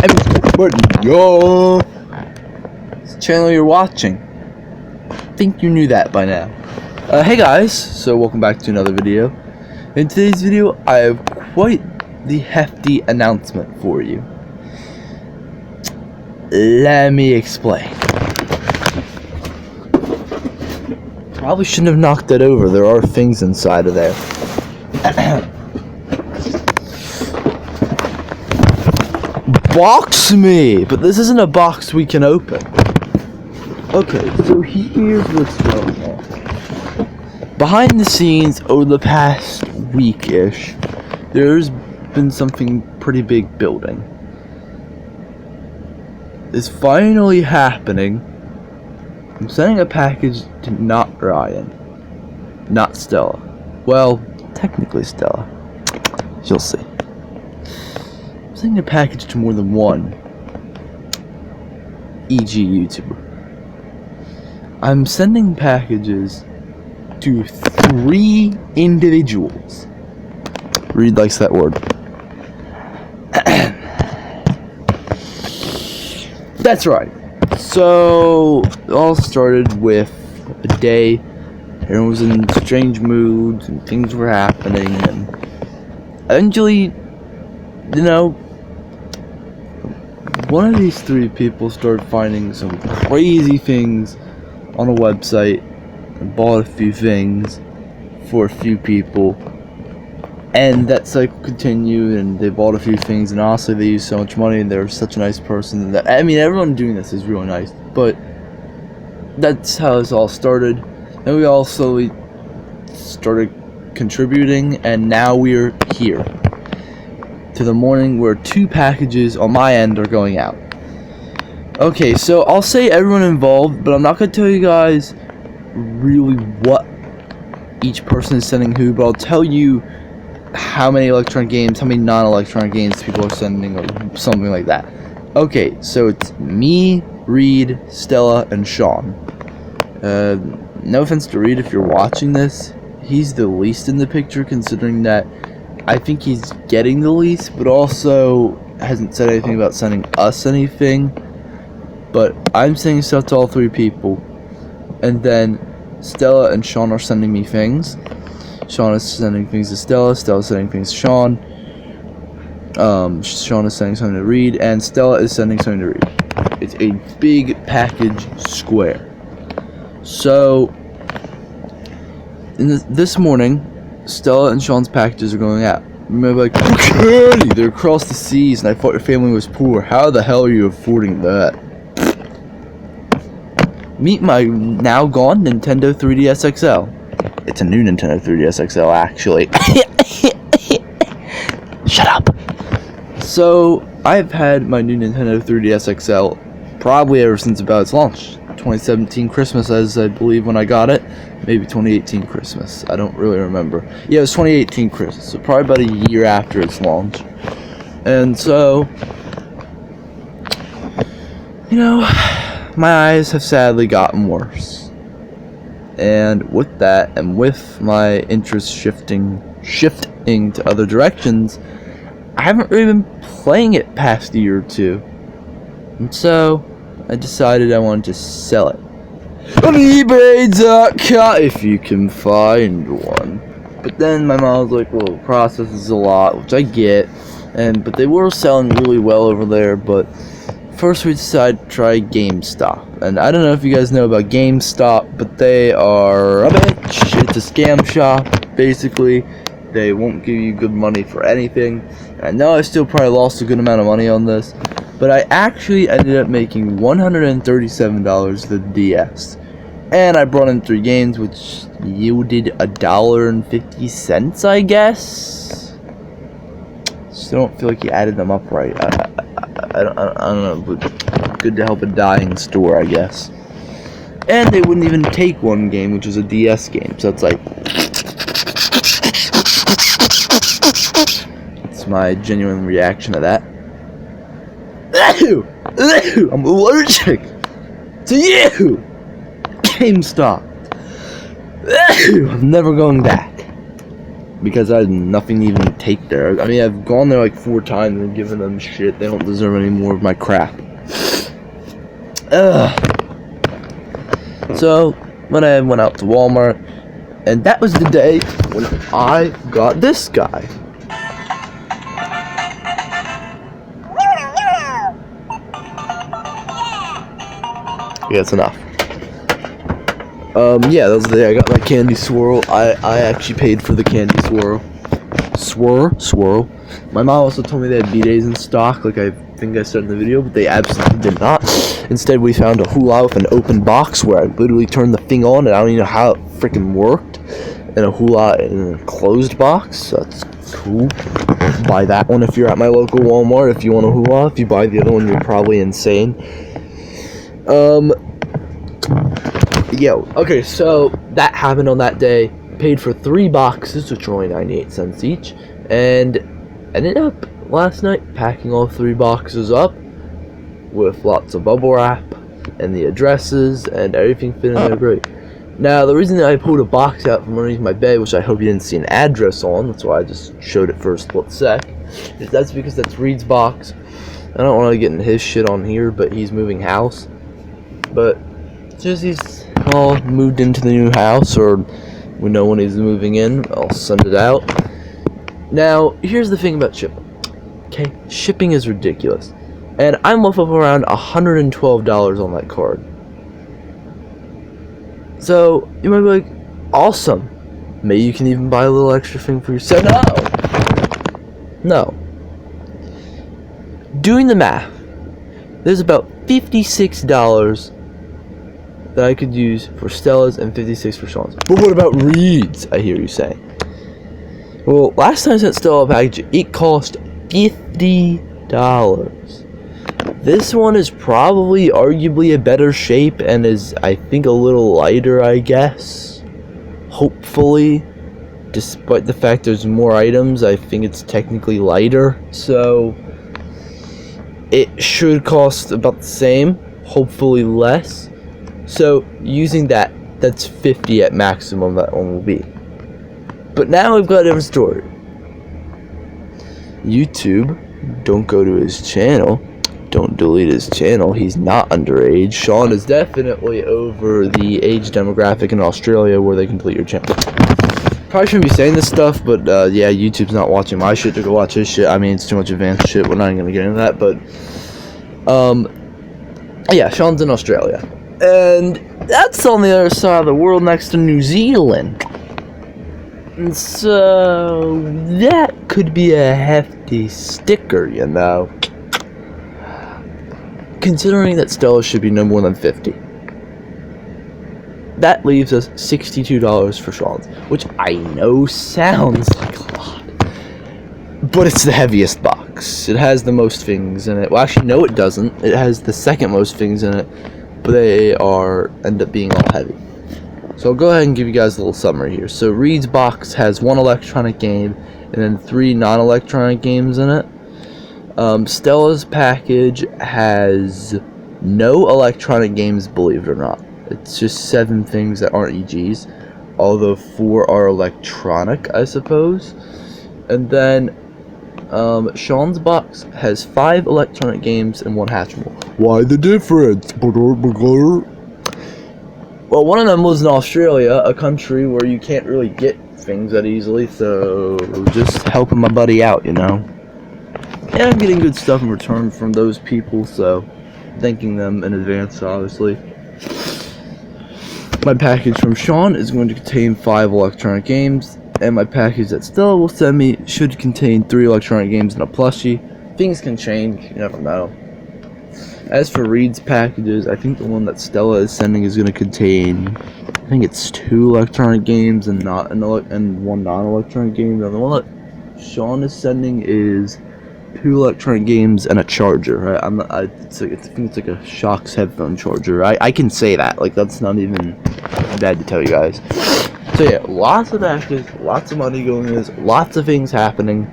Yo, it's the channel you're watching. I think you knew that by now. Hey guys, so welcome back to another video. In today's video, I have quite the hefty announcement for you. Let me explain. Probably shouldn't have knocked it over. There are things inside of there. Box me! But this isn't a box we can open. Okay, so here's what's going on. Behind the scenes, over the past week-ish, there's been something pretty big building. It's finally happening. I'm sending a package to not Ryan. Not Stella. Well, technically Stella. You'll see. I'm sending a package to more than one e.g. YouTuber. I'm sending packages to 3 individuals. Reed likes that word. That's right. So, it all started with a day. Everyone was in strange moods and things were happening, and eventually, you know, one of these 3 people started finding some crazy things on a website and bought a few things for a few people, and that cycle continued, and they bought a few things, and honestly they used so much money, and they were such a nice person that, I mean, everyone doing this is really nice, but that's how this all started. Then we all slowly started contributing, and now we're here to the morning where 2 packages on my end are going out. Okay, so I'll say everyone involved, but I'm not going to tell you guys really what each person is sending who, but I'll tell you how many electronic games, how many non-electronic games people are sending, or something like that. Okay, so it's me, Reed, Stella, and Sean. No offense to Reed if you're watching this, he's the least in the picture, considering that I think he's getting the least, but also hasn't said anything about sending us anything. But I'm sending stuff to all 3 people, and then Stella and Sean are sending me things. Sean is sending things to Stella, Stella's sending things to Sean. Sean is sending something to Reed, and Stella is sending something to Reed. It's a big package square. So, this morning, Stella and Sean's packages are going out. Remember, like, okay, they're across the seas, and I thought your family was poor. How the hell are you affording that? Meet my now gone Nintendo 3DS XL. It's a new Nintendo 3DS XL, actually. Shut up. So, I've had my new Nintendo 3DS XL probably ever since about its launch. 2017 Christmas, as I believe when I got it. Maybe 2018 Christmas. I don't really remember. Yeah, it was 2018 Christmas, so probably about a year after its launch. And so, you know, my eyes have sadly gotten worse. And with that, and with my interest shifting to other directions, I haven't really been playing it past a year or 2. And so, I decided I wanted to sell it. On eBay.com, if you can find one. But then my mom was like, well, the process is a lot, which I get. But they were selling really well over there, but first we decided to try GameStop. And I don't know if you guys know about GameStop, but they are a bitch. It's a scam shop, basically. They won't give you good money for anything. And I know I still probably lost a good amount of money on this, but I actually ended up making $137 to the DS. And I brought in 3 games, which yielded $1.50, I guess. Still don't feel like you added them up right. I don't know, but good to help a dying store, I guess. And they wouldn't even take one game, which was a DS game, so it's like, it's my genuine reaction to that. I'm allergic to you, GameStop. I'm never going back. because I had nothing to even take there. I mean, I've gone there like 4 times and given them shit. They don't deserve any more of my crap. So, when I went out to Walmart, and that was the day when I got this guy. Yeah, it's enough. Yeah, that was the day I got my candy swirl. I actually paid for the candy swirl. Swirl. My mom also told me they had B-Days in stock, like I think I said in the video, but they absolutely did not. Instead, we found a hula with an open box where I literally turned the thing on, and I don't even know how it freaking worked. And a hula in a closed box, so that's cool. Buy that one if you're at my local Walmart. If you want a hula, if you buy the other one, you're probably insane. Okay, so that happened on that day. Paid for 3 boxes, which were only 98 cents each, and ended up last night packing all 3 boxes up with lots of bubble wrap and the addresses and everything fit in there great. Now, the reason that I pulled a box out from underneath my bed, which I hope you didn't see an address on, that's why I just showed it for a split sec, is that's because that's Reed's box. I don't want to get in his shit on here, but he's moving house. But just he's all moved into the new house, or we know when he's moving in, I'll send it out. Now, here's the thing about shipping. Okay, shipping is ridiculous. And I'm off of around $112 on that card. So, you might be like, awesome. Maybe you can even buy a little extra thing for yourself. No. Doing the math, there's about $56 that I could use for Stella's and $56 for Sean's. But what about Reed's, I hear you say? Well, last time I sent Stella a package, it cost $50. This one is probably arguably a better shape and is, I think, a little lighter, I guess. Hopefully. Despite the fact there's more items, I think it's technically lighter. So, it should cost about the same, hopefully less. So, using that, that's 50 at maximum that one will be. But now we've got a different story. YouTube, don't go to his channel. Don't delete his channel. He's not underage. Sean is definitely over the age demographic in Australia where they can delete your channel. Probably shouldn't be saying this stuff, but yeah, YouTube's not watching my shit to go watch his shit. I mean, it's too much advanced shit. We're not even gonna get into that, but yeah, Sean's in Australia. And that's on the other side of the world next to New Zealand. And so, that could be a hefty sticker, you know. Considering that Stella should be no more than 50. That leaves us $62 for Sean's, which I know sounds like a lot. But it's the heaviest box. It has the most things in it. Well, actually, no, it doesn't. It has the second most things in it. But they end up being all heavy. So I'll go ahead and give you guys a little summary here. So Reed's box has 1 electronic game and then 3 non-electronic games in it. Stella's package has no electronic games, believe it or not. It's just 7 things that aren't EGs, although 4 are electronic, I suppose. And then Sean's box has 5 electronic games and 1 Hatchimal. Why the difference? Well, one of them was in Australia, a country where you can't really get things that easily, so just helping my buddy out, you know. And I'm getting good stuff in return from those people, so thanking them in advance, obviously. My package from Sean is going to contain 5 electronic games, and my package that Stella will send me should contain 3 electronic games and a plushie. Things can change, you never know. As for Reed's packages, I think the one that Stella is sending is going to contain, I think it's 2 electronic games and 1 non-electronic game. And the one that Sean is sending is 2 electronic games and a charger. Right? I think it's like a Shox headphone charger. I can say that. Like, that's not even bad to tell you guys. So yeah, lots of packages, lots of money going in this, lots of things happening.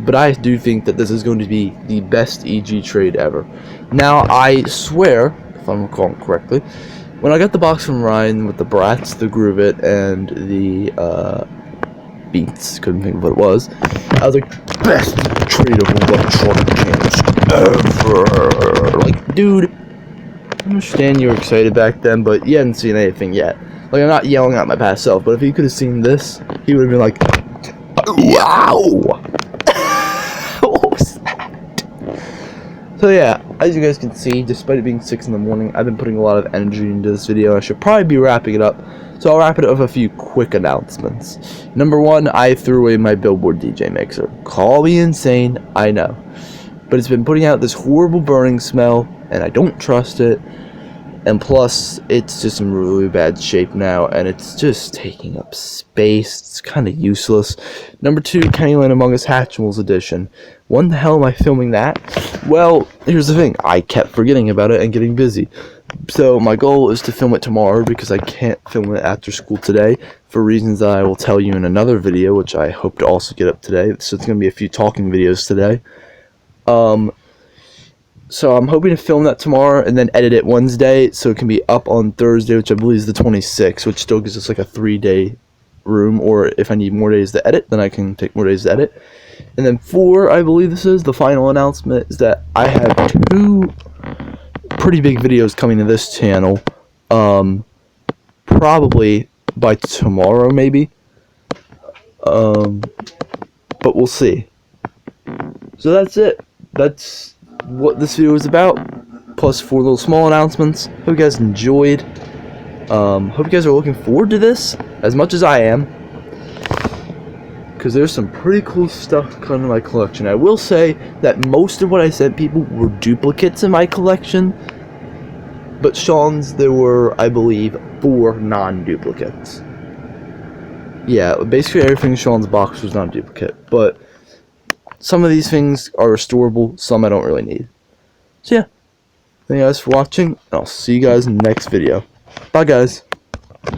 But I do think that this is going to be the best EG trade ever. Now, I swear, if I'm recalling correctly, when I got the box from Ryan with the Bratz, the Groove It, and the Beats, couldn't think of what it was. I was like, best trade of electronic games ever. Like, dude, I understand you were excited back then, but you hadn't seen anything yet. Like, I'm not yelling at my past self, but if he could have seen this, he would have been like, wow! What was that? So yeah, as you guys can see, despite it being 6 in the morning, I've been putting a lot of energy into this video. I should probably be wrapping it up, so I'll wrap it up with a few quick announcements. Number one, I threw away my Billboard DJ mixer. Call me insane, I know. But it's been putting out this horrible burning smell, and I don't trust it. And plus, it's just in really bad shape now, and it's just taking up space. It's kind of useless. Number two, Candyland Among Us Hatchimals Edition. When the hell am I filming that? Well, here's the thing. I kept forgetting about it and getting busy. So my goal is to film it tomorrow, because I can't film it after school today, for reasons that I will tell you in another video, which I hope to also get up today. So it's going to be a few talking videos today. So I'm hoping to film that tomorrow and then edit it Wednesday so it can be up on Thursday, which I believe is the 26th, which still gives us like a 3-day room, or if I need more days to edit, then I can take more days to edit. And then 4, I believe this is, the final announcement, is that I have 2 pretty big videos coming to this channel, probably by tomorrow maybe, but we'll see. So that's it. That's what this video is about, plus 4 little small announcements. Hope you guys enjoyed. Hope you guys are looking forward to this as much as I am, because there's some pretty cool stuff coming in my collection. I will say that most of what I sent people were duplicates in my collection, but Sean's, there were, I believe, 4 non-duplicates. Yeah, basically everything in Sean's box was non-duplicate, but some of these things are restorable, some I don't really need. So yeah, thank you guys for watching, and I'll see you guys in the next video. Bye guys.